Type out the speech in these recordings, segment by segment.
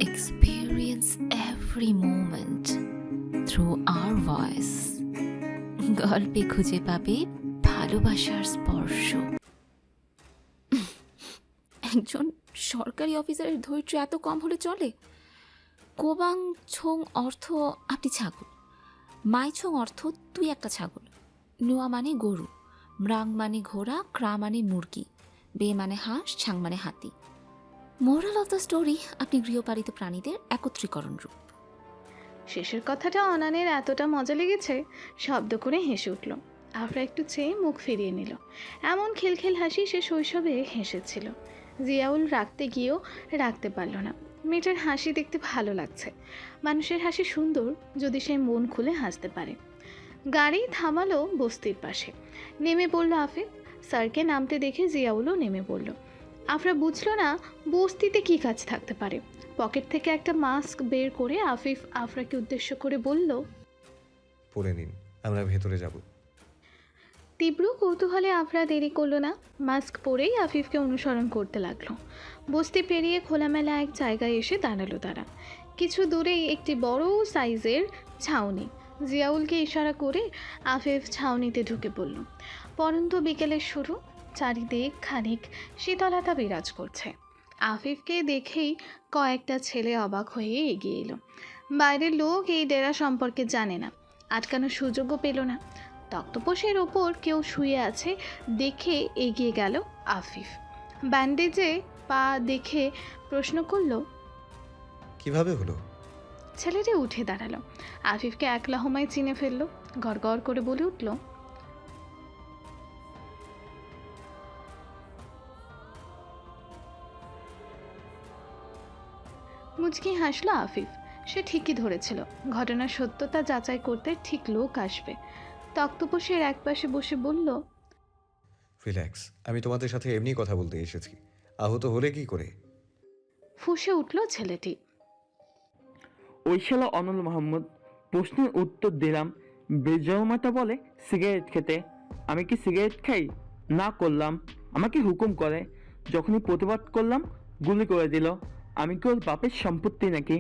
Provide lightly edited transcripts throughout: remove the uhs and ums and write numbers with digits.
experience every moment through our voice. গল্পে খুঁজে পাবে ভালোবাসার স্পর্শ। একজন সরকারি অফিসারের ধৈর্য এত কম হলে চলে? কোবাং ছোং অর্থ আপনি ছাগল, মাই ছোং অর্থ তুই একটা ছাগল, নুয়া মানে গরু, ম্রাং মানে ঘোড়া, ক্রা মানে মুরগি, বে মানে হাঁস, ছাং মানে হাতি। মোরাল অফ দ্য স্টোরি, আপনি গৃহপালিত প্রাণীদের একত্রীকরণ রূপ। শেষের কথাটা অনানের এতটা মজা লেগেছে শব্দ করে হেসে উঠল। আফরা একটু চেয়ে মুখ ফিরিয়ে নিল। এমন খিলখিল হাসি সে শৈশবে হেসেছিল। জিয়াউল রাখতে গিয়েও রাখতে পারল না। মেয়েটার হাসি দেখতে ভালো লাগছে। মানুষের হাসি সুন্দর যদি সে মন খুলে হাসতে পারে। গাড়ি থামালো বস্তির পাশে। নেমে পড়ল আফিফ। স্যারকে নামতে দেখে জিয়াউলও নেমে পড়ল। আফরা বুঝল না বস্তিতে কী কাজ থাকতে পারে। পকেট থেকে একটা মাস্ক বের করে আফিফ আফরাকে উদ্দেশ্য করে বলল, পরে নিন, আমরা ভেতরে যাব। তীব্র কৌতূহলে আফরা দেরি করলো না। মাস্ক পরেই আফিফকে অনুসরণ করতে লাগলো। বস্তি পেরিয়ে খোলামেলা এক জায়গায় এসে দাঁড়ালো তারা। কিছু দূরেই একটি বড় সাইজের ছাউনি। জিয়াউলকে ইশারা করে আফিফ ছাউনিতে ঢুকে পড়ল। পরন্ত বিকেলের শুরু, চারিদিক খানিক শীতলতা বিরাজ করছে। আফিফকে দেখেই কয়েকটা ছেলে অবাক হয়ে এগিয়ে এলো। বাইরের লোক এই ডেরা সম্পর্কে জানে না, আটকানোর সুযোগও পেল না। তক্তপোষের ওপর কেউ শুয়ে আছে দেখে এগিয়ে গেল আফিফ। ব্যান্ডেজে পা দেখে প্রশ্ন করল, কিভাবে হলো? ছেলেটি উঠে দাঁড়ালো। আফিফকে এক লহমায় চিনে ফেলল। গড় করে বলে উঠল, মুচকি হাসলো আফিফ। সে ঠিকই ধরেছিল, ঘটনার সত্যতা যাচাই করতে ঠিক লোক আসবে। তক্তপোষের একপাশে বসে বলল, রিল্যাক্স, আমি তোমাদের সাথে এমনি কথা বলতে এসেছি। আহত হলে কি করে? ফুঁসে উঠল ছেলেটি। ওই শালা অনল মোহাম্মদ। প্রশ্নের উত্তর দিলাম। বেজমাতা বলে সিগারেট খেতে। আমি কি সিগারেট খাই? না করলাম। আমাকে হুকুম করে। যখনই প্রতিবাদ করলাম গুলি করে দিল। আমি কি ওর বাপের সম্পত্তি নাকি?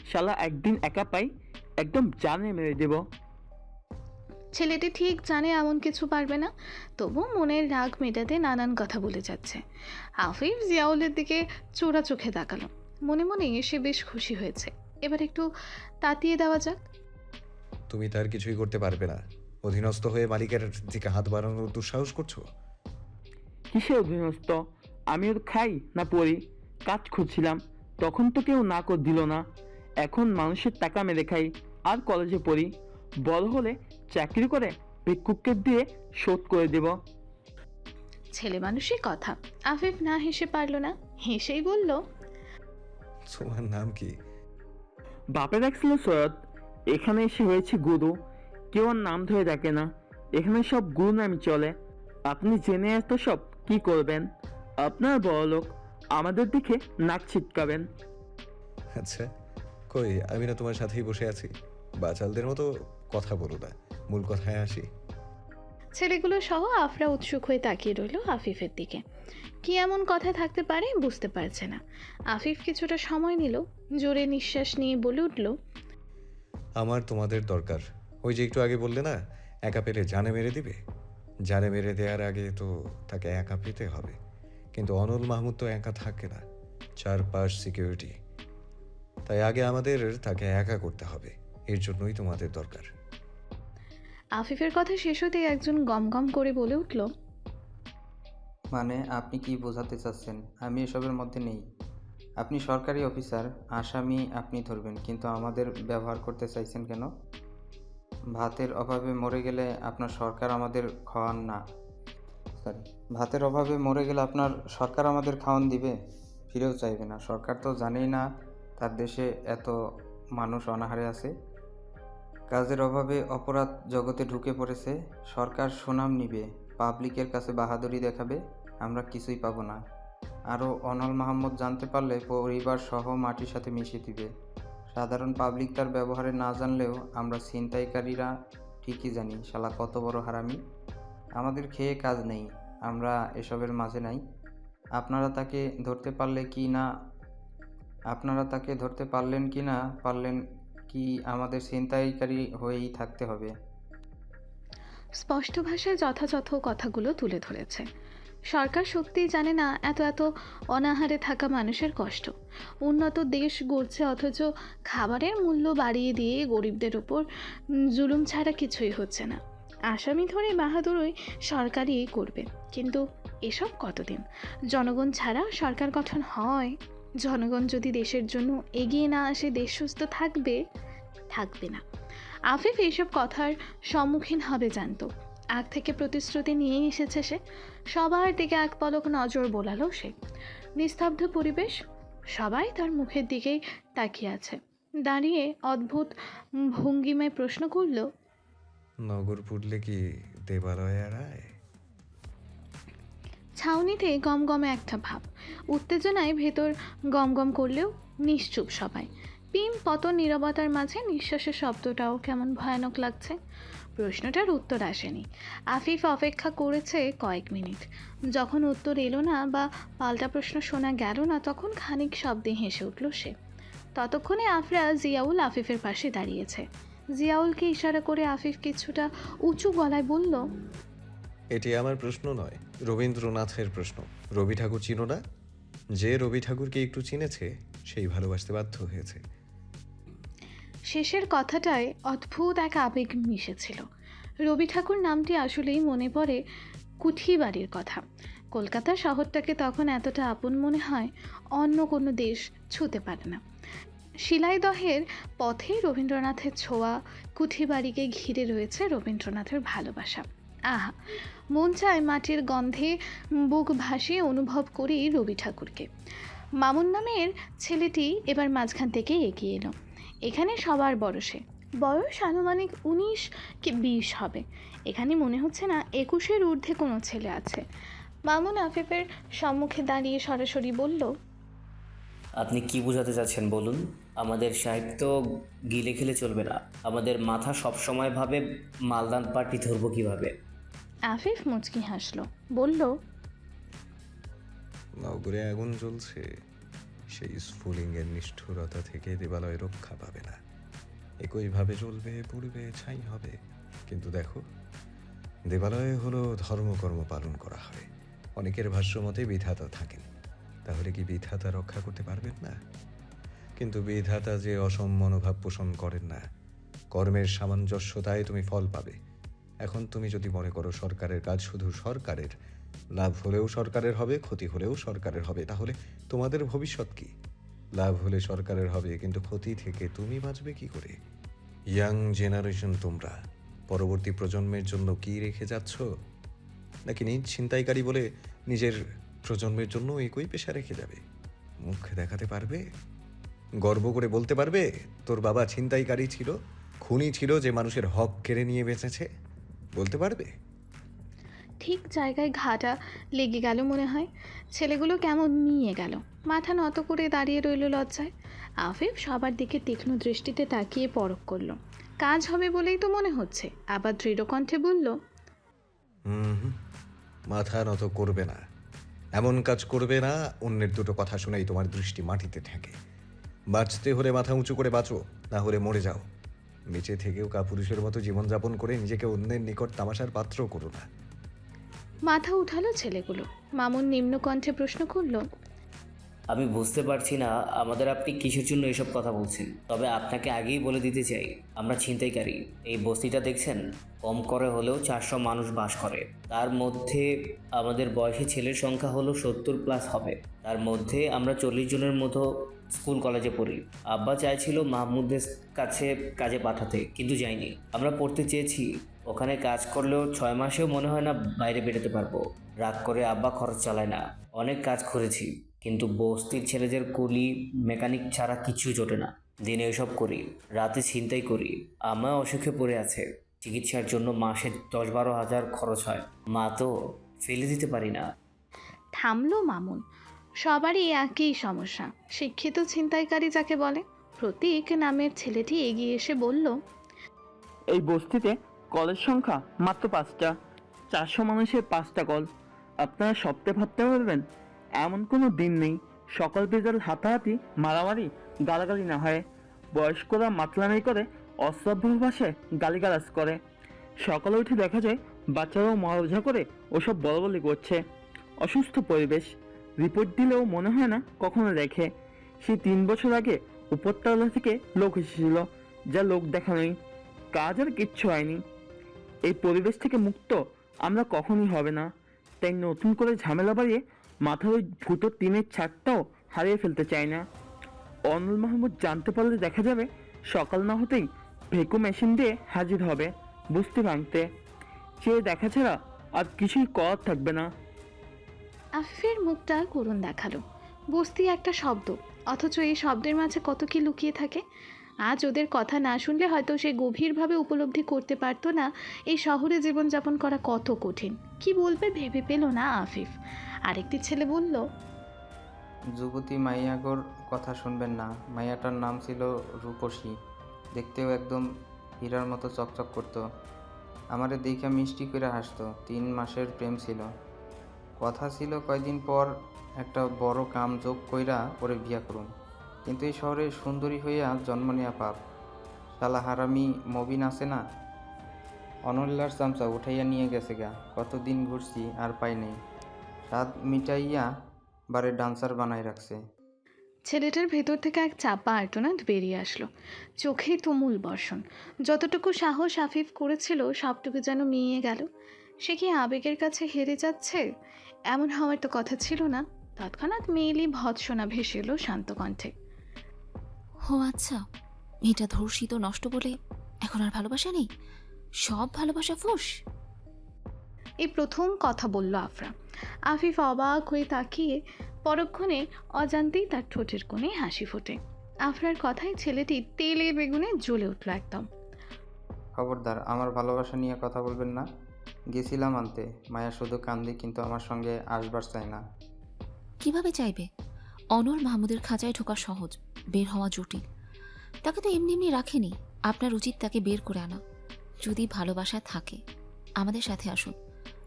শালা একদিন একা পাই একদম জানে মেরে দেব। ছেলেটি ঠিক জানে এমন কিছু পারবে না, তবু মনের রাগ মেটাতে নানান কথা বলে যাচ্ছে। আফিফ জিয়াউলের দিকে চোরা চোখে তাকালো। মনে মনে এসে বেশ খুশি হয়েছে। এবার একটু তাতিয়ে দেওয়া যাক। তুমি তার কিছুই করতে পারবে না। অধীনস্থ হয়ে মালিকের দিকে হাত বাড়ানোর দুঃসাহস করছো? কিসের অধীনস্থ? আমি ওর খাই না পড়ি? কাজ খুঁজছিলাম, তখন তো কেউ না কর দিল না। এখন মানুষের টাকা মেরে খাই আর কলেজে পড়ি। বড় হলে চাকরি করে ভিক্ষুককে দিয়ে শোধ করে দেব। ছেলে মানুষই কথা। আফিফ না হেসে পারল না, হেসেই বলল, তোমার নাম কি? বাপের এক ছিল সৈয়দ, এখানে এসে হয়েছে গুরু। কেউ আর নাম ধরে ডাকে না, এখানে সব গুরু নামই চলে। আপনি জেনে এত সব কি করবেন? আপনার বড় লোক, আমাদের দিকে নাক ছিটকাবেন। আচ্ছা, কই আমি না তোমার সাথেই বসে আছি? বাচালদের মতো কথা বলো না, মূল কথায় আসি। ছেলেগুলো সহ আফরা উৎসুক হয়ে তাকিয়ে রইল আফিফের দিকে। কি এমন কথা থাকতে পারে বুঝতে পারছে না। আফিফ কিছুটা সময় নিল, জোরে নিঃশ্বাস নিয়ে বলে উঠল, আমার তোমাদের দরকার। ওই যে একটু আগে বললে না, একা পেলে জানে মেরে দিবে। জানে মেরে দেওয়ার আগে তো তাকে একা পেতে হবে। কিন্তু অনল মাহমুদ তো একা থাকে না, চারপাশ সিকিউরিটি। তাই আগে আমাদের তাকে একা করতে হবে। এর জন্যই তোমাদের দরকার। আফিফের কথা শেষ হতেই একজন গম গম করে বলে উঠল, মানে আপনি কি বোঝাতে চাচ্ছেন? আমি এসবের মধ্যে নেই। আপনি সরকারি অফিসার, আসামি আপনি ধরবেন, কিন্তু আমাদের ব্যবহার করতে চাইছেন কেন? ভাতের অভাবে মরে গেলে আপনার সরকার আমাদের খাওয়ান না সরি ভাতের অভাবে মরে গেলে আপনার সরকার আমাদের খাওয়ান দিবে? ফিরেও চাইবে না। সরকার তো জানেই না তার দেশে এত মানুষ অনাহারে আছে। কাজের অভাবে অপরাধ জগতে ঢুকে পড়েছে। সরকার সুনাম নিবে, পাবলিকের কাছে বাহাদুরি দেখাবে, আমরা কিছুই পাবো না। আরও অনল মাহমুদ জানতে পারলে পরিবার সহ মাটির সাথে মিশিয়ে দিবে। সাধারণ পাবলিক তার ব্যবহারে না জানলেও আমরা ছিনতাইকারীরা ঠিকই জানি শালা কত বড় হারামি। আমাদের খেয়ে কাজ নেই, আমরা এসবের মাঝে নাই। আপনারা তাকে ধরতে পারলে কি না আপনারা তাকে ধরতে পারলেন কি না পারলেন কি আমাদের ছিনতাইকারী হয়েই থাকতে হবে? স্পষ্ট ভাষায় যথাযথ কথাগুলো তুলে ধরেছে। সরকার সত্যিই জানে না এত এত অনাহারে থাকা মানুষের কষ্ট। উন্নত দেশ গড়ছে অথচ খাবারের মূল্য বাড়িয়ে দিয়ে গরিবদের ওপর জুলুম ছাড়া কিছুই হচ্ছে না। আসামি ধরে বাহাদুরই সরকারই করবে, কিন্তু এসব কতদিন? জনগণ ছাড়া সরকার গঠন হয়? জনগণ যদি দেশের জন্য এগিয়ে না আসে দেশ সুস্থ থাকবে? থাকবে না। আফিফ এইসব কথার সম্মুখীন হবে জানতো। আগ থেকে প্রতিশ্রুতি নিয়েই এসেছে সে। সবার দিকে এক পলক নজর বোলালো সে। নিস্তব্ধ পরিবেশ, সবাই তার মুখের দিকেই তাকিয়ে আছে। দাঁড়িয়ে অদ্ভুত ভঙ্গিমায় প্রশ্ন করল, নগর পুড়লে কি দেবালয় এড়ায়? ছাউনিতে গমগমে একটা ভাব। উত্তেজনায় ভেতর গমগম করলেও নিশ্চুপ সবাই। পিন পতন নীরবতার মাঝে নিঃশ্বাসের শব্দটাও কেমন ভয়ানক লাগছে। প্রশ্নটার উত্তর আসেনি। আফিফ অপেক্ষা করেছে কয়েক মিনিট। যখন উত্তর এলো না বা পাল্টা প্রশ্ন শোনা গেল না, তখন খানিক শব্দে হেসে উঠল সে। ততক্ষণে আফরা জিয়াউল আফিফের পাশে দাঁড়িয়েছে। জিয়াউলকে ইশারা করে আফিফ কিছুটা উঁচু গলায় বলল, এটি আমার প্রশ্ন নয়, রবীন্দ্রনাথের প্রশ্ন। রবি ঠাকুর চিনো না? যে রবি ঠাকুরকে একটু চিনেছে সেই ভালোবাসতে বাধ্য হয়েছে। শেষের কথাটায় অদ্ভুত এক আবেগ মিশেছিল। রবি ঠাকুর নামটি আসলেই মনে পড়ে কুঠিবাড়ির কথা। কলকাতা শহরটাকে তখন এতটা আপন মনে হয় অন্য কোনো দেশ ছুঁতে পারে না। শিলাইদহের পথে রবীন্দ্রনাথের ছোঁয়া, কুঠিবাড়িকে ঘিরে রয়েছে রবীন্দ্রনাথের ভালোবাসা। আহা, মন চায় মাটির গন্ধে বুক ভাসিয়ে অনুভব করি রবি ঠাকুরকে। মামুন নামের ছেলেটি এবার মাঝখান থেকে এগিয়ে এলো। এখানে সবার বড় সে। বয়স আনুমানিক 19 কি 20 হবে। এখানে মনে হচ্ছে না 21-এর ঊর্ধ্বে কোনো ছেলে আছে। মামুন আফিফের সম্মুখে দাঁড়িয়ে সরাসরি বলল, আপনি কি বোঝাতে চাচ্ছেন বলুন? আমাদের সাহিত্য গিলে খেলে চলবে না। আমাদের মাথা সবসময় ভাবে মালদান পার্টি ধরবো কিভাবে। আফিফ মুচকি হাসলো, বলল, নগরে আগুন জ্বলছে, সেই স্ফুলিঙ্গের নিষ্ঠুরতা থেকে দেবালয় রক্ষা পাবে না। একইভাবে জ্বলবে, পুড়বে, ছাই হবে। কিন্তু দেখো, দেবালয়ে হলো ধর্মকর্ম পালন করা হয়। অনেকের ভাষ্য মতে বিধাতা থাকেন। তাহলে কি বিধাতা রক্ষা করতে পারবেন না? কিন্তু বিধাতা যে অসম মনোভাব পোষণ করেন না। কর্মের সামঞ্জস্যতায় তুমি ফল পাবে। এখন তুমি যদি মনে করো সরকারের কাজ শুধু সরকারের, লাভ হলেও সরকারের হবে, ক্ষতি হলেও সরকারের হবে, তাহলে তোমাদের ভবিষ্যৎ কি? লাভ হলে সরকারের হবে, কিন্তু ক্ষতি থেকে তুমি বাঁচবে কি করে? ইয়াং জেনারেশন তোমরা পরবর্তী প্রজন্মের জন্য কি রেখে যাচ্ছ? নাকি নিজ ছিনতাইকারী বলে নিজের প্রজন্মের জন্য একই পেশা রেখে যাবে? মুখ দেখাতে পারবে? গর্ব করে বলতে পারবে তোর বাবা ছিনতাইকারী ছিল, খুনি ছিল, যে মানুষের হক কেড়ে নিয়ে বেঁচেছে? বলতে পারবে? ঠিক জায়গায় ঘাটা লেগে গেল মনে হয়। ছেলেগুলো কেমন নিয়ে গেল, মাথা নত করে দাঁড়িয়ে রইল লজ্জায়। আফিফ সবার দিকে তীক্ষ্ণ দৃষ্টিতে তাকিয়ে পরখ করলো। কাজ হবে বলেই তো মনে হচ্ছে। আবার দৃঢ় কণ্ঠে বলল, মাথা নত করবে না, এমন কাজ করবে না অন্যের দুটো কথা শুনেই তোমার দৃষ্টি মাটিতে ঠেকে। বাঁচতে হলে মাথা উঁচু করে বাঁচো, না হলে মরে যাও। বেঁচে থেকেও কাপুরুষের মতো জীবনযাপন করে নিজেকে অন্যের নিকট তামাশার পাত্র করো না। মাথা উঠালো ছেলেগুলো। মামুন নিম্ন কণ্ঠে প্রশ্ন করল, আমি বুঝতে পারছি না আমাদের আপনি কিসের জন্য এসব কথা বলছেন। তবে আপনাকে আগেই বলে দিতে চাই, আমরা ছিনতাইকারী। এই বস্তিটা দেখছেন, কম করে হলেও 400 মানুষ বাস করে। তার মধ্যে আমাদের বয়সী ছেলের সংখ্যা হলো 70+ হবে। তার মধ্যে আমরা 40 জনের মতো স্কুল কলেজে পড়ি। আব্বা চাইছিল মাহমুদের কাছে কাজে পাঠাতে, কিন্তু যাইনি। আমরা পড়তে চেয়েছি, ওখানে কাজ করলেও 6 মাসেও মনে হয় না বাইরে বেরোতে পারবো। রাগ করে আব্বা খরচ চালায় না। অনেক কাজ করেছি, কিন্তু বস্তির ছেলেদের কুলি মেকানিক ছাড়া কিছু জোটে না। দিনে এসব করি, রাতে ছিনতাই করি। আমা অসুখে পড়ে আছে, চিকিৎসার জন্য মাসে 10-12 হাজার খরচ হয়। মা তো ফেলে দিতে পারি না। থামলো মামুন। সবারই একই সমস্যা, শিক্ষিত ছিনতাইকারী যাকে বলে। প্রতীক নামের ছেলেটি এগিয়ে এসে বলল, এই বস্তিতে কলের সংখ্যা মাত্র 5টা। 400 মানুষের 5টা কল। আপনারা সপ্তাহে ভাবতে পারবেন? এমন কোনো দিন নেই সকল বিড়াল হাতাহাতি মারামারি গালাগালি না হয়। বয়স্করা মাতলামি করে অশ্রাব্য ভাষায় গালিগালাজ করে। সকালে উঠে দেখা যায় বাচ্চারাও মজা করে ওসব বলাবলি করছে। অসুস্থ পরিবেশ, রিপোর্ট দিলেও মনে হয় না কখনো দেখে। সেই 3 বছর আগে উপরতলা থেকে লোক এসেছিল, যা লোক দেখা নেই, কাজ আর কিচ্ছু হয়নি। এই পরিবেশ থেকে মুক্ত আমরা কখনই হবে না। তাই নতুন করে ঝামেলা বাড়িয়ে মাথার ওই ভূত টিনের ছাদটাও হারিয়ে ফেলতে চাই না। অনল মাহমুদ জানতে পারলে দেখা যাবে সকাল না হতেই ভেকু মেশিন দিয়ে হাজির হবে বুঝতে ভাঙতে। চেয়ে দেখা ছাড়া আর কিছুই করার থাকবে না। আফিফের মুখটা করুণ দেখালো। বস্তি একটা শব্দ, অথচ এই শব্দের মাঝে কত কি লুকিয়ে থাকে। আজ ওদের কথা না শুনলে হয়তো সে গভীরভাবে উপলব্ধি করতে পারতো না এই শহরে জীবনযাপন করা কত কঠিন। কি বলবে ভেবে পেল না আফিফ। আরেকটি ছেলে বলল, যুবতী মাইয়াগোর কথা শুনবেন না। মাইয়াটার নাম ছিল রূপসী, দেখতেও একদম হীরার মতো চকচক করতো। আমারে দেখে মিষ্টি করে হাসতো। 3 মাসের প্রেম ছিল। কথা ছিল কয়দিন পর একটা বড় কাম যোগ কইরা ওরে বিয়া করুম। কিন্তু এই শহরে সুন্দরী হইয়া জন্ম নেয়া পাপ। শালা হারামি মবিন আছে না, অনল্যার চামচা উঠাইয়া নিয়ে গেছে গা। কতদিন ঘুরছি আর পাই নাই। স্বাদ মিটাইয়া বারে ডান্সার বানাই রাখছে। ছেলেটার ভেতর থেকে এক চাপা আর্তনাদ বেরিয়ে আসলো। চোখে তুমুল বর্ষণ। যতটুকু সাহস আফিফ করেছিল সবটুকু যেন মিইয়ে গেল। সে কি আবেগের কাছে হেরে যাচ্ছে? এমন হওয়ার তো কথা ছিল না। তৎক্ষণাৎ মেয়েলি ভৎসনা ভেসে এলো শান্ত কণ্ঠে। ও আচ্ছা, মেয়েটা ধর্ষিত নষ্ট বলে এখন আর ভালোবাসা নেই, সব ভালোবাসা ফুস। এই প্রথম কথা বলল আফরা। আফিফ অবাক হয়ে তাকিয়ে পরক্ষণে অজান্তেই তার ঠোঁটের কোণে হাসি ফোটে। আফরার কথায় ছেলেটি তেলে বেগুনে জ্বলে উঠল একদম। খবরদার আমার ভালোবাসা নিয়ে কথা বলবেন না। গেছিলাম আনতে, মায়া শুধু কান্দি, কিন্তু আমার সঙ্গে আসবার চায় না। কিভাবে চাইবে? অনল মাহমুদের খাঁচায় ঢোকা সহজ, বের হওয়া জটিল। তাকে তো এমনি এমনি রাখেনি। আপনার উচিত তাকে বের করে আনা। যদি ভালোবাসা থাকে আমাদের সাথে আসুন।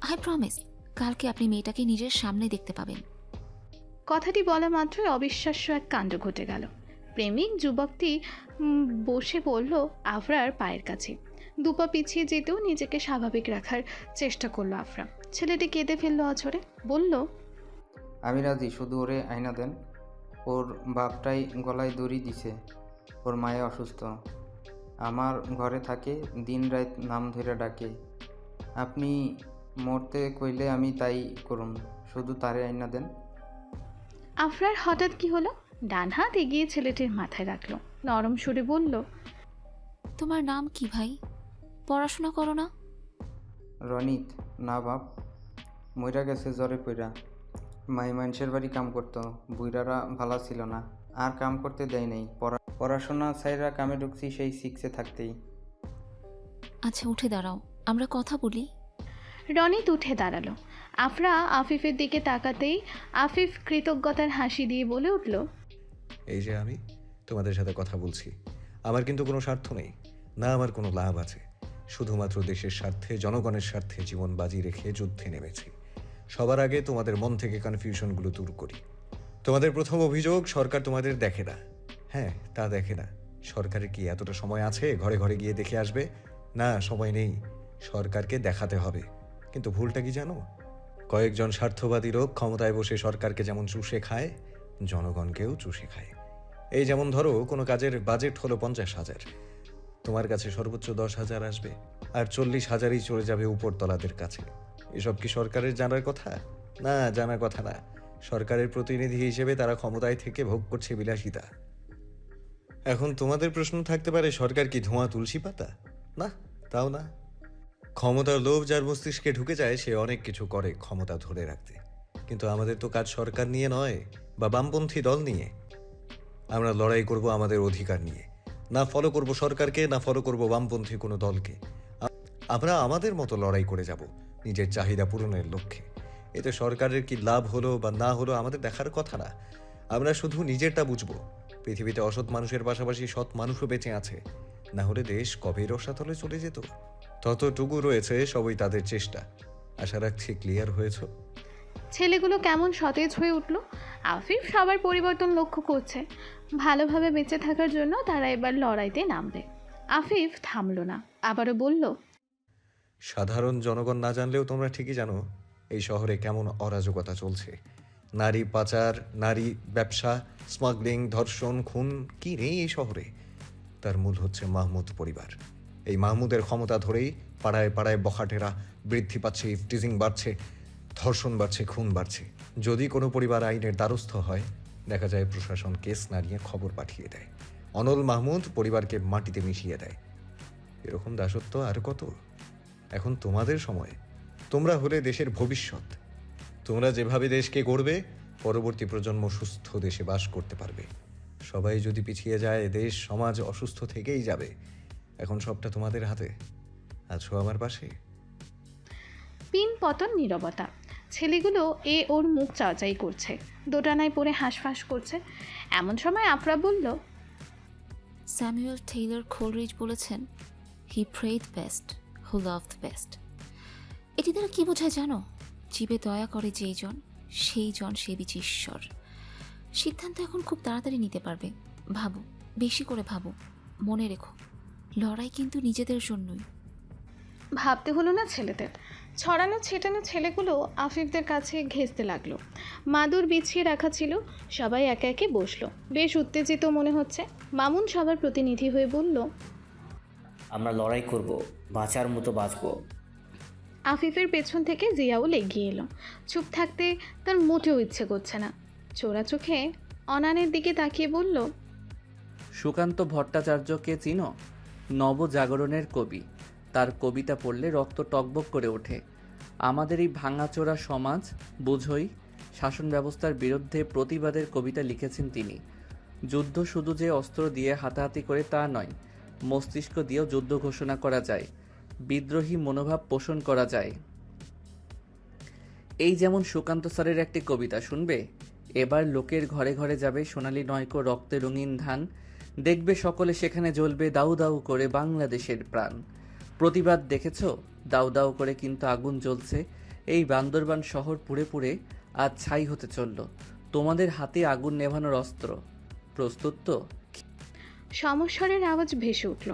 আই প্রমিস, কালকে আপনি মেয়েটাকে নিজের সামনে দেখতে পাবেন। কথাটি বলা মাত্রই অবিশ্বাস্য এক কাণ্ড ঘটে গেল। প্রেমিক যুবকটি বসে পড়ল আফরার পায়ের কাছে। দুপা পিছিয়ে যেতেও নিজেকে স্বাভাবিক রাখার চেষ্টা করলো আফরা। ছেলেটি কেঁদে ফেললো অঝরে, বলল, আমি রাজি, শুধু ওরে আয়না দেন। ওর বাপটাই গলায় দড়ি দিছে। ওর মায়ে অসুস্থ, আমার ঘরে থাকে, দিন রাত নাম ধরে ডাকে। আপনি মরতে কইলে আমি তাই করুন, শুধু তারে আয়না দেন। আফরার হঠাৎ কি হলো? ডান হাত এগিয়ে ছেলেটির মাথায় রাখলো, নরম সুরে বলল, তোমার নাম কি ভাই? পড়াশোনা করো না? রনিত। না বাপ, মইরা গেছে জ্বরে পইরা। মাই মানুষের বাড়ি কাম করতো, বুইরারা ভালো ছিল না, আর কাম করতে দেয় নাই। পড়াশোনা ছাইরা কামে ঢুকছি সেই 6-এ থাকতেই। আচ্ছা উঠে দাঁড়াও, আমরা কথা বলি। রনিত উঠে দাঁড়ালো। আফরা আফিফের দিকে তাকাতেই আফিফ কৃতজ্ঞতার হাসি দিয়ে বলে উঠল, এই যে আমি তোমাদের সাথে কথা বলছি, আমার কিন্তু কোনো স্বার্থ নেই, না আমার কোনো লাভ আছে। শুধুমাত্র দেশের স্বার্থে, জনগণের স্বার্থে জীবন বাজি রেখে যুদ্ধে নেমেছি। সবার আগে তোমাদের মন থেকে কনফিউশনগুলো দূর করি। তোমাদের প্রথম অভিযোগ, সরকার তোমাদের দেখে না। হ্যাঁ, তা দেখে না। সরকারের কি এতটা সময় আছে ঘরে ঘরে গিয়ে দেখে আসবে? না, সময় নেই। সরকারকে দেখাতে হবে। কিন্তু ভুলটা কি জানো? কয়েকজন স্বার্থবাদী লোক ক্ষমতায় বসে সরকারকে যেমন চুষে খায়, জনগণকেও চুষে খায়। এই যেমন ধরো, কোনো কাজের বাজেট হলো 50,000, তোমার কাছে সর্বোচ্চ 10,000 আসবে, আর 40,000ই চলে যাবে উপরতলাদের কাছে। এসব কি সরকারের জানার কথা? না, জানার কথা না। সরকারের প্রতিনিধি হিসেবে তারা ক্ষমতায় থেকে ভোগ করছে বিলাসিতা। এখন তোমাদের প্রশ্ন থাকতে পারে, সরকার কি ধোঁয়া তুলসী পাতা? না, তাও না। ক্ষমতার লোভ যার মস্তিষ্কে ঢুকে যায়, সে অনেক কিছু করে ক্ষমতা ধরে রাখতে। কিন্তু আমাদের তো কাজ সরকার নিয়ে নয়, বা বামপন্থী দল নিয়ে। আমরা লড়াই করব আমাদের অধিকার নিয়ে। না ফলো করব সরকারকে, না ফলো করব বামপন্থী কোনো দলকে। আমরা আমাদের মতো লড়াই করে যাব নিজের চাহিদা পূরণের লক্ষ্যে। এতে সরকারের কি লাভ হলো বা না হলো আমাদের দেখার কথা না। আমরা শুধু নিজেরটা বুঝবো। পৃথিবীতে অসৎ মানুষের পাশাপাশি সৎ মানুষও বেঁচে আছে, না হলে দেশ কবে রসাতলে চলে যেত। ততটুকু রয়েছে, সবই তাদের চেষ্টা। আশা রাখছি ক্লিয়ার হয়েছ। ছেলেগুলো কেমন সতেজ হয়ে উঠল। আফিফ সবার পরিবর্তন লক্ষ্য করছে। ভালোভাবে বেঁচে থাকার জন্য তারা এবার লড়াইতে নামবে। আফিফ থামল না, আবারও বলল, সাধারণ জনগণ না জানলেও তোমরা ঠিকই জানো এই শহরে কেমন অরাজকতা চলছে। নারী পাচার, নারী ব্যবসা, স্মাগলিং, ধর্ষণ, খুন কি নেই এই শহরে? তার মূল হচ্ছে মাহমুদ পরিবার। এই মাহমুদের ক্ষমতা ধরেই পাড়ায় পাড়ায় বখাটেরা বৃদ্ধি পাচ্ছে, ইফটিজিং বাড়ছে, ধর্ষণ বাড়ছে, খুন বাড়ছে। যদি কোনো পরিবার আইনের দ্বারস্থ হয়, দেখা যায় প্রশাসন কেস না নিয়ে খবর পাঠিয়ে দেয়। অনল মাহমুদ পরিবারকে মাটিতে মিশিয়ে দেয়। এরকম দাসত্ব আর কত? এখন তোমাদের সময়। তোমরা হলে দেশের ভবিষ্যৎ। তোমরা যেভাবে দেশকে গড়বে, পরবর্তী প্রজন্ম সুস্থ দেশে বাস করতে পারবে। সবাই যদি পিছিয়ে যায়, দেশ সমাজ অসুস্থ থেকেই যাবে। এখন সবটা তোমাদের হাতে। আছো আমার পাশে। পিন পতন নীরবতা। ছেলেগুলো ওর মুখ চাওয়াচাই করছে, দোটানায় পড়ে হাঁসফাঁস করছে। এমন সময় আফরা বলল, স্যামুয়েল টেইলর কোলরিজ বলেছেন, he prayed best who loved best. এটি দ্বারা কি বোঝায় জানো? জীবে দয়া করে যেই জন, সেই জন সে বিচে ঈশ্বর। সিদ্ধান্ত এখন খুব তাড়াতাড়ি নিতে পারবে। ভাবো, বেশি করে ভাবো। মনে রেখো, লড়াই কিন্তু নিজেদের জন্যই। ভাবতে হলো না ছেলেদের। ছড়ানো ছেটানো ছেলেগুলো আফিফদের কাছে ঘেঁষতে লাগলো। মাদুর বিছিয়ে রাখা ছিল, সবাই একে একে বসলো। বেশ উত্তেজিত মনে হচ্ছে। মামুন সবার প্রতিনিধি হয়ে বলল, আমরা লড়াই করব, বাঁচার মতো বাঁচবো। আফিফের পেছন থেকে জিয়াউল এগিয়ে এলো। চুপ থাকতে তার মোটেও ইচ্ছে করছে না। চোরা চোখে অনানের দিকে তাকিয়ে বলল, সুকান্ত ভট্টাচার্যকে চিনো? নবজাগরণের কবি। তার কবিতা পড়লে রক্ত টকবক করে ওঠে। আমাদের এই ভাঙাচোরা সমাজ, বুঝোই, শাসন ব্যবস্থার বিরুদ্ধে প্রতিবাদের কবিতা লিখেছেন তিনি। যুদ্ধ শুধু যে অস্ত্র দিয়ে হাতাহাতি করে তা নয়, মস্তিষ্ক দিয়েও যুদ্ধ ঘোষণা করা যায়, বিদ্রোহী মনোভাব পোষণ করা যায়। এই যেমন সুকান্ত স্যারের একটি কবিতা শুনবে, এবার লোকের ঘরে ঘরে যাবে সোনালী নয়কো রক্তে রঙিন ধান, দেখবে সকলে সেখানে জ্বলবে দাউ দাউ করে বাংলাদেশের প্রাণ। প্রতিবাদ দেখেছ? দাউ দাউ করে কিন্তু আগুন জ্বলছে। এই বান্দরবান শহর পুড়ে পুড়ে আজ ছাই হতে চলল। তোমাদের হাতে আগুন নেভানোর অস্ত্র প্রস্তুত তো? সমস্বরের আওয়াজ ভেসে উঠল।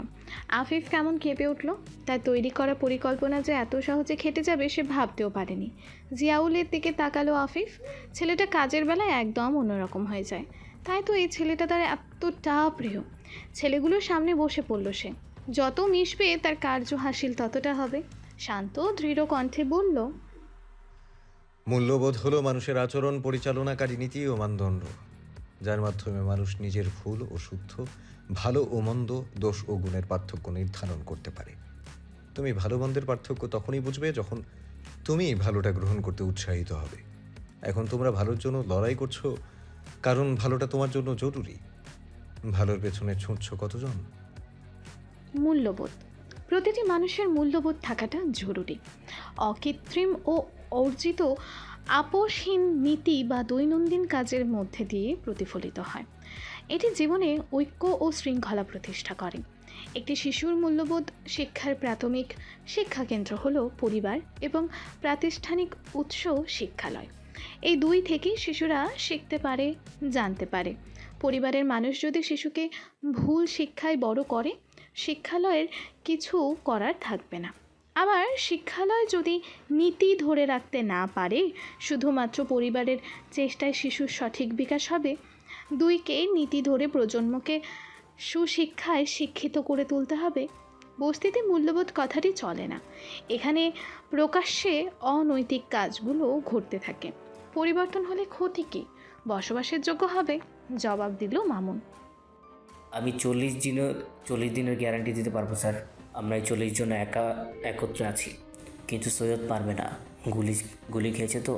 আফিফ কেমন কেঁপে উঠল। তার তৈরি করা পরিকল্পনা যে এত সহজে খেটে যাবে সে ভাবতেও পারেনি। জিয়াউলের দিকে তাকালো আফিফ। ছেলেটা কাজের বেলায় একদম অন্যরকম হয়ে যায়, তাই তো এই ছেলেটা তার এতটা প্রিয়। ছেলেগুলোর সামনে বসে পড়ল সে। যত মিশবে তার কার্য হাসিল ততটা হবে। শান্ত দৃঢ় কণ্ঠে বলল, মূল্যবোধ হলো মানুষের আচরণ পরিচালনাকারী নীতি ও মানদণ্ড, যার মাধ্যমে মানুষ নিজের ভুল ও শুদ্ধ, ভালো ও মন্দ, দোষ ও গুণের পার্থক্য নির্ধারণ করতে পারে। তুমি ভালো মন্দের পার্থক্য তখনই বুঝবে যখন তুমি ভালোটা গ্রহণ করতে উৎসাহিত হবে। এখন তোমরা ভালোর জন্য লড়াই করছো, কারণ ভালোটা তোমার জন্য জরুরি। ভালোর পেছনে ছুটছ কতজন? মূল্যবোধ। প্রতিটি মানুষের মূল্যবোধ থাকাটা জরুরি। অকৃত্রিম ও অর্জিত আপোষহীন নীতি বা দৈনন্দিন কাজের মধ্যে দিয়ে প্রতিফলিত হয়। এটি জীবনে ঐক্য ও শৃঙ্খলা প্রতিষ্ঠা করে। একটি শিশুর মূল্যবোধ শিক্ষার প্রাথমিক শিক্ষাকেন্দ্র হল পরিবার এবং প্রাতিষ্ঠানিক উৎস শিক্ষালয়। এই দুই থেকেই শিশুরা শিখতে পারে, জানতে পারে। পরিবারের মানুষ যদি শিশুকে ভুল শিক্ষায় বড় করে, শিক্ষালয়ের কিছু করার থাকবে না। আবার শিক্ষালয় যদি নীতি ধরে রাখতে না পারে, শুধুমাত্র পরিবারের চেষ্টায় শিশুর সঠিক বিকাশ হবে। দুইকে নীতি ধরে প্রজন্মকে সুশিক্ষায় শিক্ষিত করে তুলতে হবে। বস্তিতে মূল্যবোধ কথাটি চলে না। এখানে প্রকাশ্যে অনৈতিক কাজগুলো ঘটতে থাকে। পরিবর্তন হলে ক্ষতি কী? বসবাসের যোগ্য হবে। জবাব দিল মামুন। আমি 40 দিনের গ্যারান্টি দিতে পারবো স্যার। আমরা এই 40 জন একত্রে আছি, কিন্তু সৈয়দ পারবে না। গুলি খেয়েছে তো।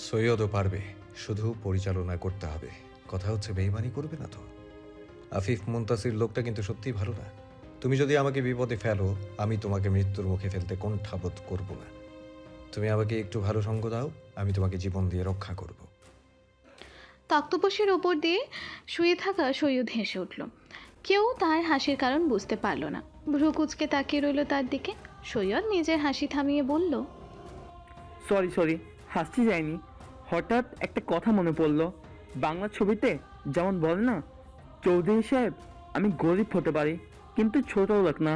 সৈয়দও পারবে, শুধু পরিচালনা করতে হবে। কথা হচ্ছে বেইমানি করবে না তো। আফিফ মুনতাসির লোকটা কিন্তু সত্যিই ভালো না। তুমি যদি আমাকে বিপদে ফেলো, আমি তোমাকে মৃত্যুর মুখে ফেলতে কুণ্ঠাবোধ করব না। তুমি আমাকে একটু ভালো সঙ্গ দাও, আমি তোমাকে জীবন দিয়ে রক্ষা করব। তক্তপোষের ওপর দিয়ে শুয়ে থাকা সৈয়দ হেসে উঠল। কেউ তার হাসির কারণ বুঝতে পারল না। ভ্রু কুচকে তাকিয়ে রইল তার দিকে। সৈয়দ নিজের হাসি থামিয়ে বলল, সরি, হাসতে যায়নি, হঠাৎ একটা কথা মনে পড়লো। বাংলা ছবিতে যেমন বলে না, চৌধুরী সাহেব আমি গরিব হতে পারি কিন্তু ছোট লোক না,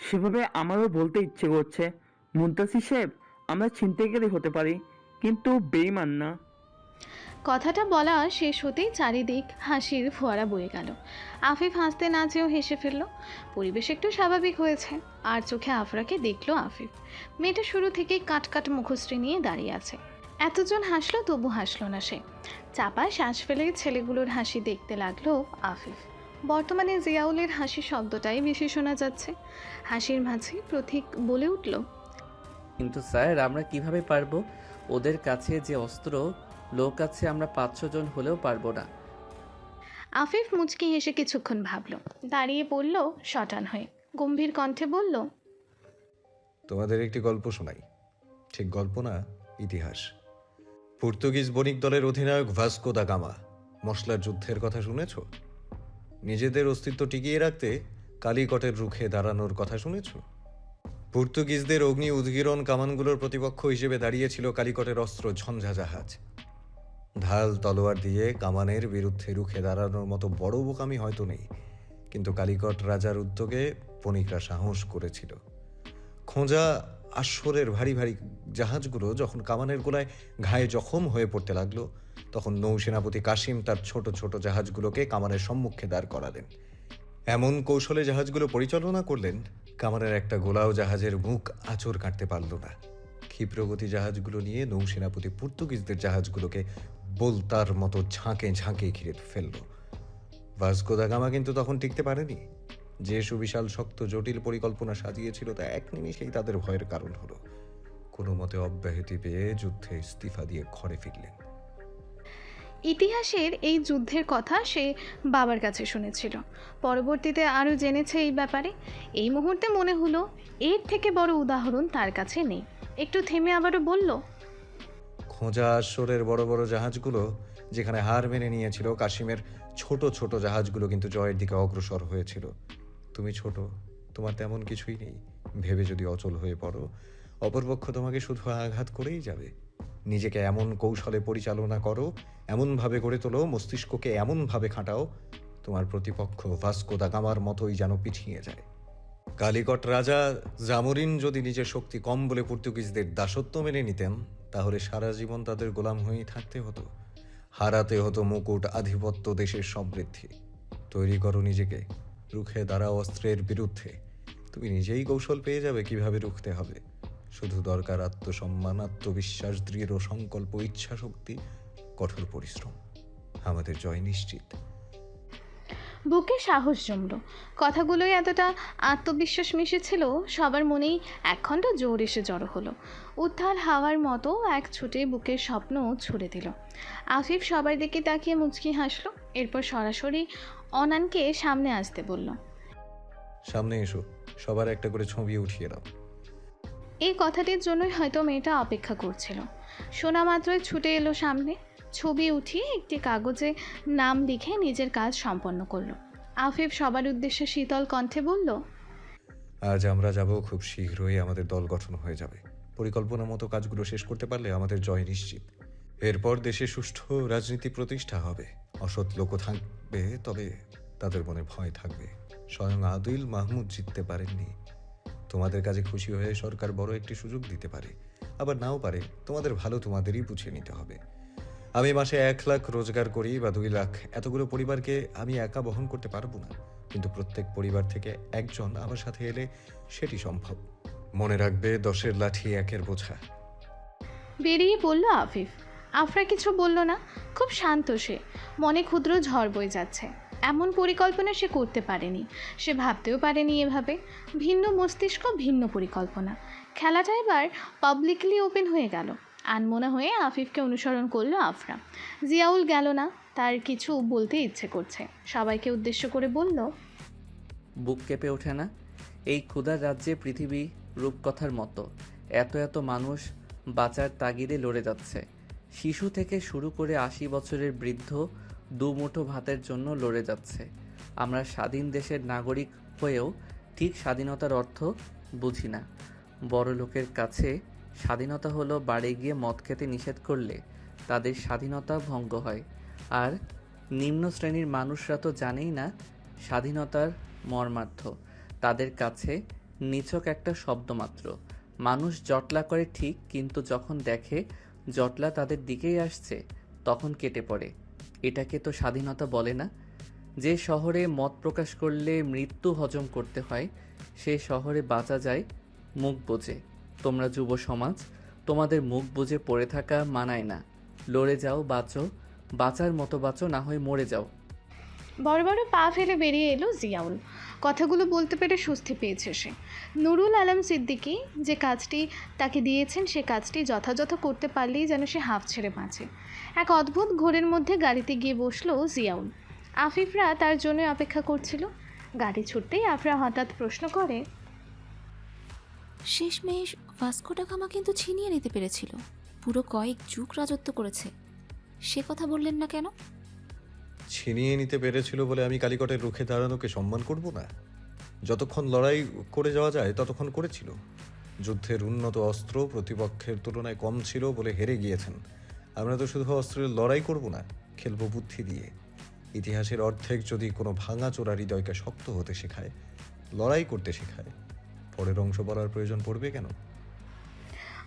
সেভাবে আমারও বলতে ইচ্ছে করছে মুনতাসির সাহেব আমরা ছিনতাইকারী হতে পারি কিন্তু বেঈমান না। কথাটা বলা শেষ হতেই চারিদিক হাসির ফোয়ারা বয়ে গেল। আফিফ হাসতে না চেয়েও হেসে ফেলল। পরিবেশ একটু স্বাভাবিক হয়েছে। আর চোখে আফরাকে দেখলো আফিফ। মেয়েটা শুরু থেকেই কাট মুখশ্রী নিয়ে দাঁড়িয়ে আছে। এতজন হাসলো তবু হাসলো না সে। চাপা শ্বাস ফেলে ছেলেগুলোর হাসি দেখতে লাগলো আফিফ। বর্তমানে জিয়াউলের হাসি শব্দটাই বেশি শোনা যাচ্ছে। হাসির মাঝে প্রতীক বলে উঠল, কিন্তু স্যার আমরা কিভাবে পারবো? ওদের কাছে যে অস্ত্র লোক আছে, আমরা 5-6 জন হলেও পারবো না। আফিফ মুচকি হেসে কিছুক্ষণ ভাবল, দাঁড়িয়ে পড়ল শটান হয়ে, গম্ভীর কণ্ঠে বলল, তোমাদের একটি গল্প শোনাই। ঠিক গল্প না, ইতিহাস। পর্তুগিজ বণিক দলের অধিনায়ক ভাস্কো দা গামা মশলার যুদ্ধের কথা শুনেছ? নিজেদের অস্তিত্ব টিকিয়ে রাখতে কালিকটের রুখে দাঁড়ানোর কথা শুনেছ? পর্তুগিজদের অগ্নি উদগীরণ কামানগুলোর প্রতিপক্ষ হিসেবে দাঁড়িয়েছিল কালিকটের অস্ত্র ঝঞ্ঝা জাহাজ। ঢাল তলোয়ার দিয়ে কামানের বিরুদ্ধে রুখে দাঁড়ানোর মতো বড় বোকামি হয়তো নেই, কিন্তু কালিকট রাজার উদ্যোগে বণিকরা সাহস করেছিল। খোঁজা আশ্বরের ভারী ভারী জাহাজগুলো যখন কামানের গোলায় ঘায়ে জখম হয়ে পড়তে লাগলো, তখন নৌসেনাপতি কাসিম তার ছোট ছোট জাহাজগুলোকে কামানের সম্মুখে দাঁড় করালেন। এমন কৌশলে জাহাজগুলো পরিচালনা করলেন, কামানের একটা গোলাও জাহাজের মুখ আঁচড় কাটতে পারল না। ক্ষিপ্রগতি জাহাজগুলো নিয়ে নৌসেনাপতি পর্তুগিজদের জাহাজগুলোকে বোলতার মতো ঝাঁকে ঝাঁকে ঘিরে ফেলল। ভাস্কো দা গামা কিন্তু তখন টিকতে পারেনি। যে সুবিশাল শক্ত জটিল পরিকল্পনা সাজিয়েছিল তা এক নিমিষেই তাদের ভয়ের কারণ হলো। কোনো মতে অব্যাহতি পেয়ে যুদ্ধে ইস্তিফা দিয়ে ঘরে ফিরলেন। ইতিহাসের এই যুদ্ধের কথা সে বাবার কাছে শুনেছিল। পরবর্তীতে আরও জেনেছে এই ব্যাপারে। এই মুহূর্তে মনে হলো এর থেকে বড় উদাহরণ তার কাছে নেই। একটু থেমে আবারও বলল, খোঁজা আশ্বরের বড় বড় জাহাজগুলো যেখানে হার মেনে নিয়েছিল, কাশিমের ছোট ছোট জাহাজগুলো কিন্তু জয়ের দিকে অগ্রসর হয়েছিল। তুমি ছোট, তোমার তেমন কিছুই নেই ভেবে যদি অচল হয়ে পড়ো, অপরপক্ষ তোমাকে শুধু আঘাত করেই যাবে। নিজেকে এমন কৌশলে পরিচালনা করো, এমনভাবে গড়ে তোলো, মস্তিষ্ককে এমনভাবে খাটাও, তোমার প্রতিপক্ষ ভাস্কো দা গামার মতোই যেন পিছিয়ে যায়। কালিকট রাজা জামোরিন যদি নিজের শক্তি কম বলে পর্তুগিজদের দাসত্ব মেনে নিতেন, তাহলে সারা জীবন তাদের গোলাম হয়েই থাকতে হতো। হারাতে হতো মুকুট, আধিপত্য, দেশের সমৃদ্ধি। তৈরি করো নিজেকে, রুখে দাঁড়াও অস্ত্রের বিরুদ্ধে। তুমি নিজেই কৌশল পেয়ে যাবে কিভাবে রুখতে হবে। শুধু দরকার আত্মসম্মান, আত্মবিশ্বাস, দৃঢ় সংকল্প, ইচ্ছা শক্তি, কঠোর পরিশ্রম। আমাদের জয় নিশ্চিত। বুকে সাহস জমল। কথাগুলোই এতটা আত্মবিশ্বাস মিশেছিল, সবার মনেই একখণ্ড জোর এসে জড়ো হলো। উত্তাল হাওয়ার মতো এক ছুটে বুকের স্বপ্ন ছুড়ে দিল। আফিফ সবার দিকে তাকিয়ে মুচকি হাসলো। এরপর সরাসরি অনানকে সামনে আসতে বলল। সামনে এসো, সবার একটা করে ছবি উঠিয়ে দাও। এই কথাটির জন্যই হয়তো মেয়েটা অপেক্ষা করছিল। শোনা মাত্রই ছুটে এলো সামনে। ছবি উঠিয়ে একটি কাগজে নাম লিখে নিজের কাজ সম্পন্ন করলো। আফিফ সবার উদ্দেশ্যে শীতল কণ্ঠে বলল, আজ আমরা যাব, খুব শীঘ্রই আমাদের দল গঠন হয়ে যাবে। পরিকল্পনা মতো কাজগুলো শেষ করতে পারলে আমাদের জয় নিশ্চিত। এরপর দেশে সুষ্ঠু রাজনীতি প্রতিষ্ঠা হবে। অসৎ লোকও থাকবে, তবে তাদের মনে ভয় থাকবে। স্বয়ং আদিল মাহমুদ জিততে পারেননি। তোমাদের কাজে খুশি হয়ে সরকার বড় একটি সুযোগ দিতে পারে, আবার নাও পারে। তোমাদের ভালো তোমাদেরই বুঝে নিতে হবে। আমি মাসে 1 লাখ রোজগার করি বা 2 লাখ, এতগুলো পরিবারকে আমি একা বহন করতে পারবো না, কিন্তু প্রত্যেক পরিবার থেকে একজন আমার সাথে এলে সেটি সম্ভব। মনে রাখবে, 10-এর লাঠি 1-এর বোঝা। বেরিয়ে পড়ল আফিফ। আফরা কিছু বলল না, খুব শান্ত সে। মনে ক্ষুদ্র ঝড় বয়ে যাচ্ছে। এমন পরিকল্পনা সে করতে পারেনি, সে ভাবতেও পারেনি এভাবে। ভিন্ন মস্তিষ্ক, ভিন্ন পরিকল্পনা। খেলাটা এবার পাবলিকলি ওপেন হয়ে গেল। আনমনা হয়ে আফিফকে অনুসরণ করলো আফরা। জিয়াউল গেল না, তার কিছু বলতে ইচ্ছে করছে। সবাইকে উদ্দেশ্য করে বলল, বুক কেঁপে ওঠে না? এই ক্ষুধার রাজ্যে পৃথিবী রূপকথার মতো এত এত মানুষ বাঁচার তাগিদে লড়ে যাচ্ছে। শিশু থেকে শুরু করে 80 বছরের বৃদ্ধ দুমুঠো ভাতের জন্য লড়ে যাচ্ছে। আমরা স্বাধীন দেশের নাগরিক হয়েও ঠিক স্বাধীনতার অর্থ বুঝি না। বড় লোকের কাছে স্বাধীনতা হলো বাড়ি গিয়ে মদ খেতে নিষেধ করলে তাদের স্বাধীনতা ভঙ্গ হয়। আর নিম্ন শ্রেণীর মানুষরা তো জানেই না স্বাধীনতার মর্মার্থ। তাদের কাছে নিছক একটা শব্দ মাত্র। মানুষ জটলা করে ঠিক, কিন্তু যখন দেখে জটলা তাদের দিকেই আসছে তখন কেটে পড়ে। এটাকে তো স্বাধীনতা বলে না। যে শহরে মত প্রকাশ করলে মৃত্যু হজম করতে হয়, সে শহরে বাঁচা যায় মুখ বুজে। তোমরা যুব সমাজ, তোমাদের মুখ বুজে পড়ে থাকা মানায় না। লড়ে যাও, বাঁচো, বাঁচার মতো বাঁচো, না হয় মরে যাও। বড় বড় পা ফেলে বেরিয়ে এলো জিয়াউল। কথাগুলো বলতে পেরে স্বস্তি পেয়েছে সে। নুরুল আলম সিদ্দিকী যে কাজটি তাকে দিয়েছেন সে কাজটি যথাযথ করতে পারলেই যেন সে হাঁফ ছেড়ে বাঁচে। এক অদ্ভুত ঘোরের মধ্যে গাড়িতে গিয়ে বসলো জিয়াউল। আফিফরা তার জন্য অপেক্ষা করছিল। গাড়ি ছুটতেই আফরা হঠাৎ প্রশ্ন করে, শেষমেশ ভাস্কো ডা গামা কিন্তু ছিনিয়ে নিতে পেরেছিল, পুরো কয়েক যুগ রাজত্ব করেছে, সে কথা বললেন না কেন? ছিনিয়ে নিতে পেরেছিল বলে আমি কালিকটের রুখে দাঁড়ানোকে সম্মান করব না? যতক্ষণ লড়াই করে যাওয়া যায় ততক্ষণ করেছিল। যুদ্ধের উন্নত অস্ত্র প্রতিপক্ষের তুলনায় কম ছিল বলে হেরে গিয়েছেন। আমরা তো শুধু অস্ত্রের লড়াই করব না, খেলবো বুদ্ধি দিয়ে। ইতিহাসের অর্ধেক যদি কোনো ভাঙাচোরা হৃদয়কে শক্ত হতে শেখায়, লড়াই করতে শেখায়, পরের অংশ বলার প্রয়োজন পড়বে কেন?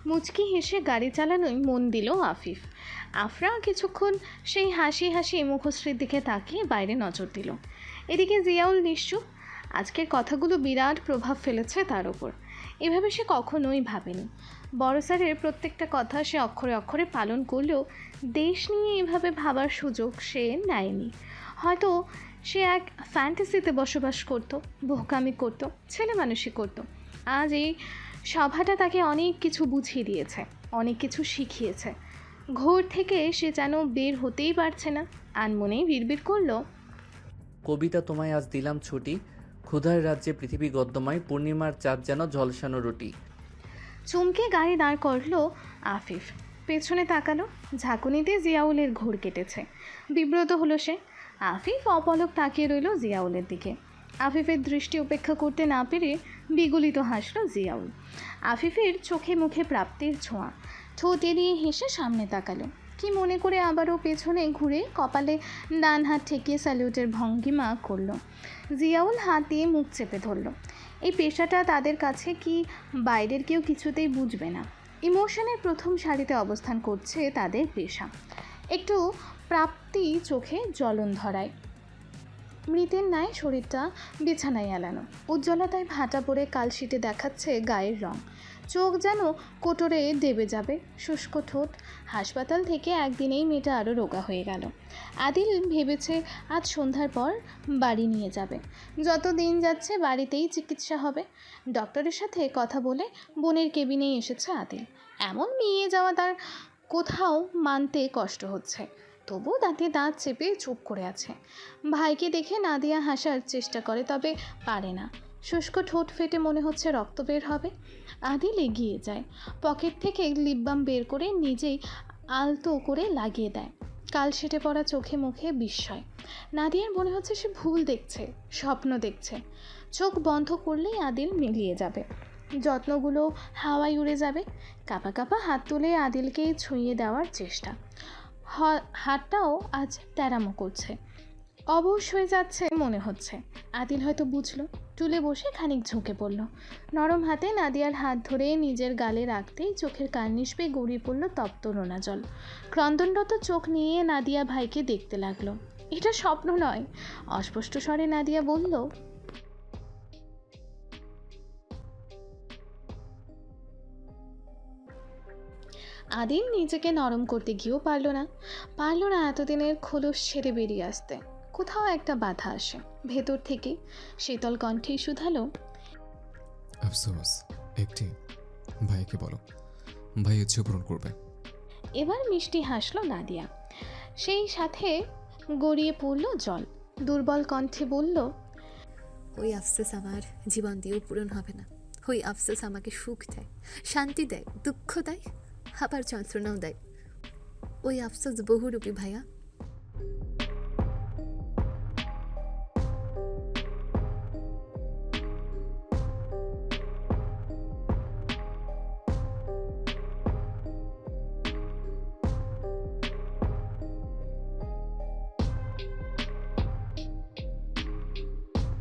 মুচকি হেসে গাড়ি চালানোই মন দিল আফিফ। আফরা কিছুক্ষণ সেই হাসি হাসি মুখশ্রীর দিকে তাকিয়ে বাইরে নজর দিল। এদিকে জিয়াউল নিশ্চুপ। আজকের কথাগুলো বিরাট প্রভাব ফেলেছে তার ওপর। এভাবে সে কখনোই ভাবেনি। বড় স্যারের প্রত্যেকটা কথা সে অক্ষরে অক্ষরে পালন করলেও দেশ নিয়ে এভাবে ভাবার সুযোগ সে নেয়নি। হয়তো সে এক ফ্যান্টাসিতে বসবাস করত, বোকামি করত, ছেলে মানুষই করত। আজ এই সভাটা তাকে অনেক কিছু বুঝিয়ে দিয়েছে, অনেক কিছু শিখিয়েছে। ঘোর থেকে সে যেন বের হতেই পারছে না। আনমনেই বিড়বিড় করলো, কবিতা তোমায় আজ দিলাম ছুটি, ক্ষুধার রাজ্যে পৃথিবী গদ্যময়, পূর্ণিমার চাঁদ যেন ঝলসানো রুটি। চমকে গাড়ি দাঁড় করলো আফিফ। পেছনে তাকালো, ঝাঁকুনিতে জিয়াউলের ঘোর কেটেছে। বিব্রত হলো সে। আফিফ অপলক তাকিয়ে রইল জিয়াউলের দিকে। আফিফের দৃষ্টি উপেক্ষা করতে না পেরে বিগলিত হাসল জিয়াউল। আফিফের চোখে মুখে প্রাপ্তির ছোঁয়া। ঠোঁট এড়িয়ে হেসে সামনে তাকালো। কি মনে করে আবারও পেছনে ঘুরে কপালে ডান হাত ঠেকিয়ে স্যালিউটের ভঙ্গিমা করলো। জিয়াউল হাত দিয়ে মুখ চেপে ধরল। এই পেশাটা তাদের কাছে কি বাইরের কেউ কিছুতেই বুঝবে না। ইমোশনের প্রথম সারিতে অবস্থান করছে তাদের পেশা। একটু প্রাপ্তি চোখে জ্বলন ধরায়। মৃতের ন্যায় শরীরটা বিছানায় এলানো, উজ্জ্বলতায় ভাটা পড়ে কালশিটে দেখাচ্ছে গায়ের রং। চোখ যেন কোটরে দেবে যাবে, শুষ্ক ঠোঁট। হাসপাতাল থেকে একদিনেই মেয়েটা আরও রোগা হয়ে গেল। আদিল ভেবেছে আজ সন্ধ্যার পর বাড়ি নিয়ে যাবে। যত দিন যাচ্ছে বাড়িতেই চিকিৎসা হবে। ডক্টরের সাথে কথা বলে বোনের কেবিনেই এসেছে আদিল। এমন নিয়ে যাওয়া তার কোথাও মানতে কষ্ট হচ্ছে, তবু দাঁতে দাঁত চেপে চুপ করে আছে। ভাইকে দেখে নাদিয়া হাসার চেষ্টা করে, তবে পারে না। শুষ্ক ঠোঁট ফেটে মনে হচ্ছে রক্ত বের হবে। আদিল এগিয়ে যায়, পকেট থেকে লিপ বাম বের করে নিজেই আলতো করে লাগিয়ে দেয়। কাল সেটে পড়া চোখে মুখে বিস্ময়। নাদিয়ার মনে হচ্ছে সে ভুল দেখছে, স্বপ্ন দেখছে। চোখ বন্ধ করলেই আদিল মিলিয়ে যাবে, যত্নগুলো হাওয়ায় উড়ে যাবে। কাঁপা কাঁপা হাত তুলে আদিলকে ছুঁয়ে দেওয়ার চেষ্টা। হাতটাও আজ তেরামো করছে, অবশ হয়ে যাচ্ছে মনে হচ্ছে। আদিল হয়তো বুঝলো, টুলে বসে খানিক ঝুঁকে পড়ল। নরম হাতে নাদিয়ার হাত ধরে নিজের গালে রাখতেই চোখের কার্নিশ পেয়ে গড়িয়ে পড়ল তপ্ত নোনা জল। ক্রন্দনরত চোখ নিয়ে নাদিয়া ভাইকে দেখতে লাগলো। এটা স্বপ্ন নয়, অস্পষ্ট স্বরে নাদিয়া বলল, আদিল নিজেকে নরম করতে গিয়েও পারল না এতদিনের খোলস ছেড়ে বেরিয়ে আসতে। কোথাও একটা বাধা আসে ভেতর থেকে। শীতল কণ্ঠেই শুধালো, আফসোস একটি, ভাইকে বলো ভাই ইচ্ছে পূরণ করবে। এবার মিষ্টি হাসলো নাদিয়া, সেই সাথে গড়িয়ে পড়ল জল। দুর্বল কণ্ঠে বলল, ওই আফসোস আমার জীবন দিয়েও পূরণ হবে না। ওই আফসোস আমাকে সুখ দেয়, শান্তি দেয়, দুঃখ দেয়, আবার যন্ত্রণাও দেয়। ওই আফসোস বহুরূপী ভাইয়া।